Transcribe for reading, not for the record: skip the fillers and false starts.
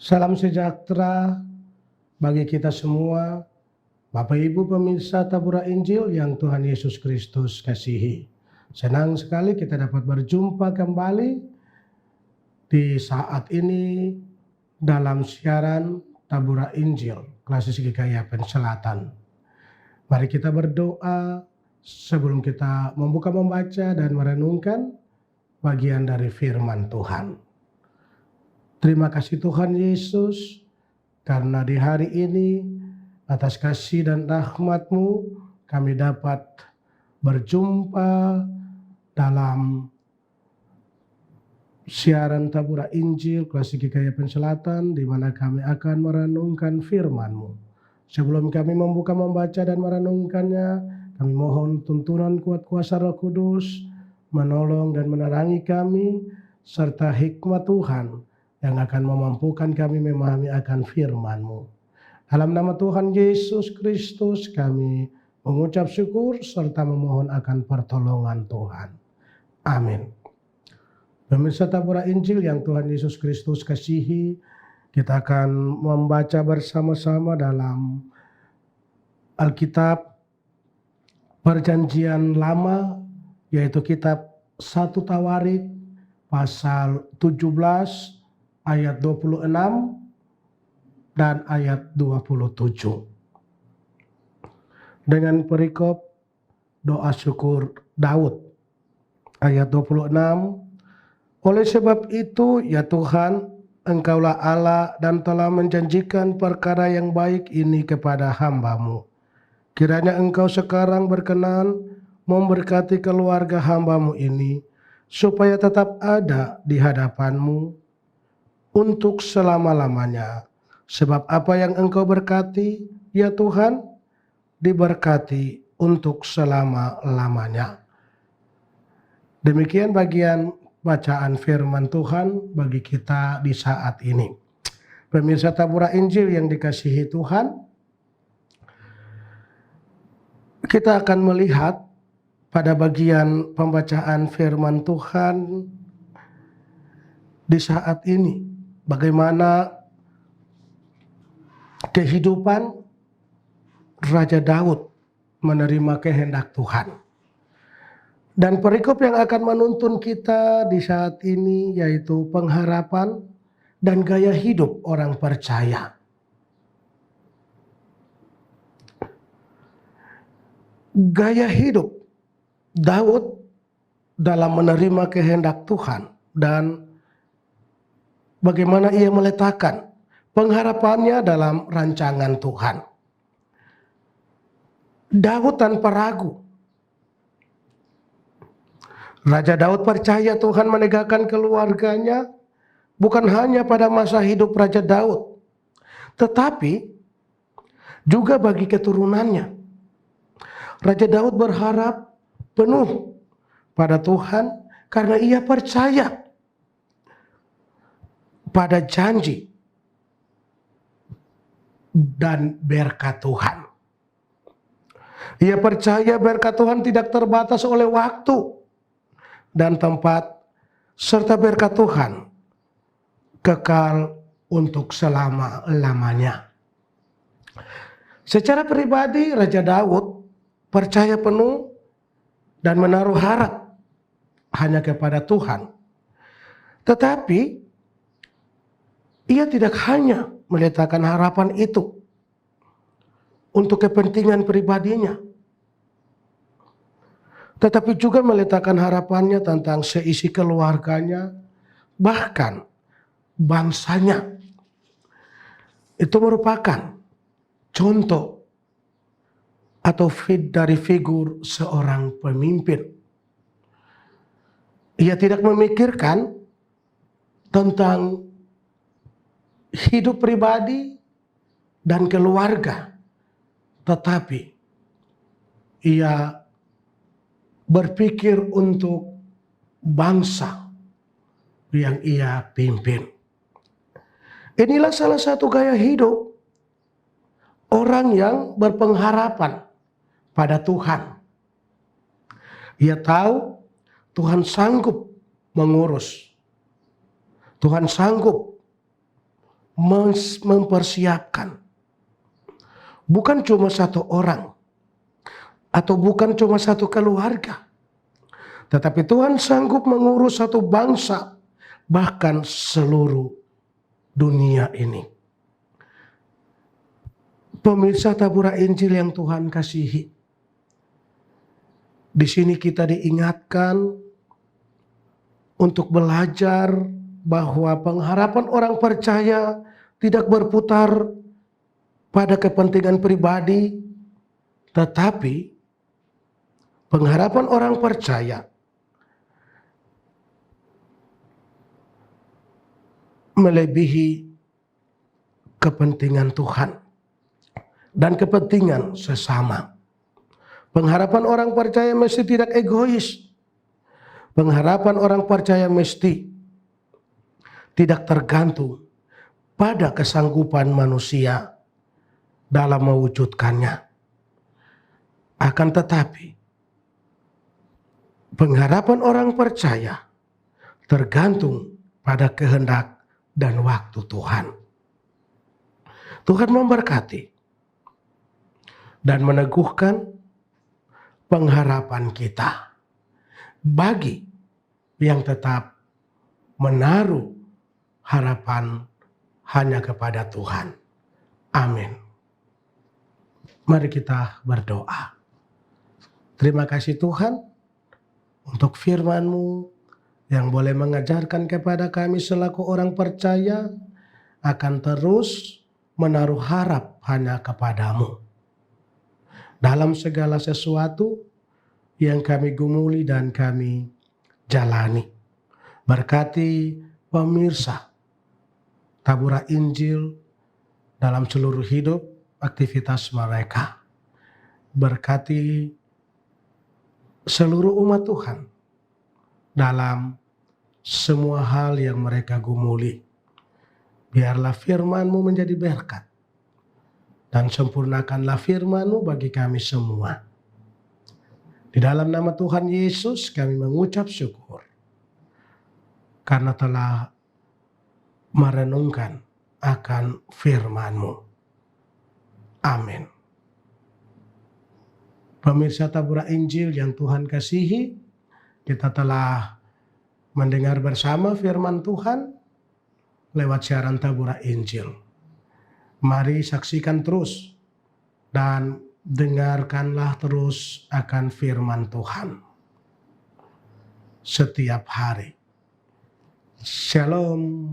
Salam sejahtera bagi kita semua, Bapak Ibu pemirsa Tabura Injil yang Tuhan Yesus Kristus kasihi. Senang sekali kita dapat berjumpa kembali di saat ini dalam siaran Tabura Injil, Klasis GKI Selatan. Mari kita berdoa sebelum kita membaca dan merenungkan bagian dari firman Tuhan. Terima kasih Tuhan Yesus, karena di hari ini atas kasih dan rahmat-Mu kami dapat berjumpa dalam siaran Tabura Injil Klasik GKI Selatan, di mana kami akan merenungkan firman-Mu. Sebelum kami membaca dan merenungkannya, kami mohon tuntunan kuat kuasa Roh Kudus menolong dan menerangi kami, serta hikmat Tuhan yang akan memampukan kami memahami akan firman-Mu. Dalam nama Tuhan Yesus Kristus kami mengucap syukur serta memohon akan pertolongan Tuhan. Amin. Pemirsa Tabura Injil yang Tuhan Yesus Kristus kasihi, kita akan membaca bersama-sama dalam Alkitab Perjanjian Lama, yaitu kitab 1 Tawarik pasal 17 ayat 26 dan ayat 27. Dengan perikop doa syukur Daud. Ayat 26. Oleh sebab itu, ya Tuhan, Engkaulah Allah dan telah menjanjikan perkara yang baik ini kepada hamba-Mu. Kiranya Engkau sekarang berkenan memberkati keluarga hamba-Mu ini, supaya tetap ada di hadapan-Mu untuk selama-lamanya. Sebab apa yang Engkau berkati, ya Tuhan, diberkati untuk selama-lamanya. Demikian bagian bacaan firman Tuhan bagi kita di saat ini. Pemirsa Tabura Injil yang dikasihi Tuhan, kita akan melihat pada bagian pembacaan firman Tuhan di saat ini, bagaimana kehidupan Raja Daud menerima kehendak Tuhan. Dan perikop yang akan menuntun kita di saat ini yaitu pengharapan dan gaya hidup orang percaya. Gaya hidup Daud dalam menerima kehendak Tuhan dan bagaimana ia meletakkan pengharapannya dalam rancangan Tuhan. Daud tanpa ragu. Raja Daud percaya Tuhan menegakkan keluarganya bukan hanya pada masa hidup Raja Daud, tetapi juga bagi keturunannya. Raja Daud berharap penuh pada Tuhan karena ia percaya pada janji dan berkat Tuhan. Ia percaya berkat Tuhan tidak terbatas oleh waktu dan tempat, serta berkat Tuhan kekal untuk selama-lamanya. Secara pribadi, Raja Daud percaya penuh dan menaruh harap hanya kepada Tuhan. Tetapi ia tidak hanya meletakkan harapan itu untuk kepentingan pribadinya, tetapi juga meletakkan harapannya tentang seisi keluarganya, bahkan bangsanya. Itu merupakan contoh atau dari figur seorang pemimpin. Ia tidak memikirkan tentang hidup pribadi dan keluarga, tetapi ia berpikir untuk bangsa yang ia pimpin. Inilah salah satu gaya hidup orang yang berpengharapan pada Tuhan. Ia tahu Tuhan sanggup mengurus. Tuhan sanggup mempersiapkan. Bukan cuma satu orang atau bukan cuma satu keluarga, tetapi Tuhan sanggup mengurus satu bangsa, bahkan seluruh dunia ini. Pemirsa Tabura Injil yang Tuhan kasihi, di sini kita diingatkan untuk belajar bahwa pengharapan orang percaya tidak berputar pada kepentingan pribadi, tetapi pengharapan orang percaya melebihi kepentingan Tuhan dan kepentingan sesama. Pengharapan orang percaya mesti tidak egois. Pengharapan orang percaya mesti tidak tergantung pada kesanggupan manusia dalam mewujudkannya. Akan tetapi, pengharapan orang percaya tergantung pada kehendak dan waktu Tuhan. Tuhan memberkati dan meneguhkan pengharapan kita bagi yang tetap menaruh harapan hanya kepada Tuhan. Amin. Mari kita berdoa. Terima kasih Tuhan untuk firman-Mu yang boleh mengajarkan kepada kami selaku orang percaya akan terus menaruh harap hanya kepadamu dalam segala sesuatu yang kami gumuli dan kami jalani. Berkati pemirsa Tabura Injil dalam seluruh hidup aktivitas mereka. Berkati seluruh umat Tuhan dalam semua hal yang mereka gumuli. Biarlah firman-Mu menjadi berkat dan sempurnakanlah firman-Mu bagi kami semua. Di dalam nama Tuhan Yesus kami mengucap syukur karena telah merenungkan akan firman-Mu. Amin. Pemirsa Tabura Injil yang Tuhan kasihi, kita telah mendengar bersama firman Tuhan lewat siaran Tabura Injil. Mari saksikan terus dan dengarkanlah terus akan firman Tuhan setiap hari. Shalom.